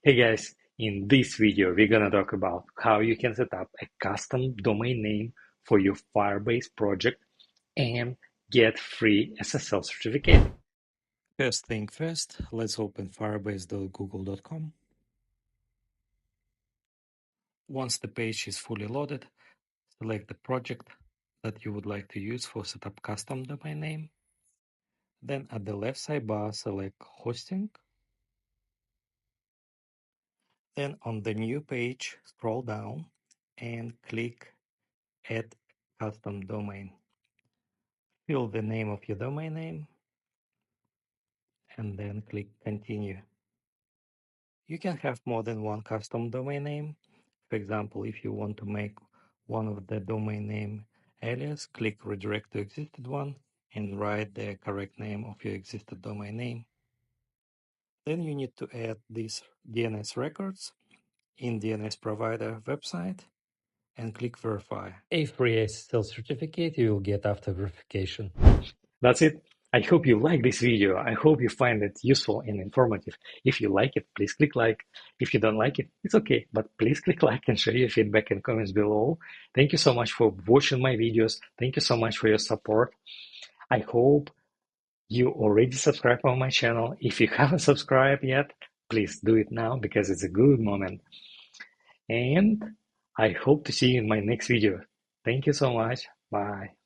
Hey guys, in this video we're gonna talk about how you can set up a custom domain name for your Firebase project and get free SSL certificate. First thing first, let's open firebase.google.com. Once the page is fully loaded, select the project that you would like to use for setup custom domain name. Then at the left sidebar, select hosting. Then on the new page, scroll down and click add custom domain. Fill the name of your domain name and then click continue. You can have more than one custom domain name. For example, if you want to make one of the domain name alias, click redirect to existed one and write the correct name of your existed domain name. Then you need to add these DNS records in DNS provider website and click verify. A free SSL certificate you will get after verification. That's it. I hope you like this video. I hope you find it useful and informative. If you like it, please click like. If you don't like it, it's okay, but please click like and share your feedback and comments below. Thank you so much for watching my videos. Thank you so much for your support. I hope you already subscribed on my channel. If you haven't subscribed yet, please do it now because it's a good moment. And I hope to see you in my next video. Thank you so much. Bye.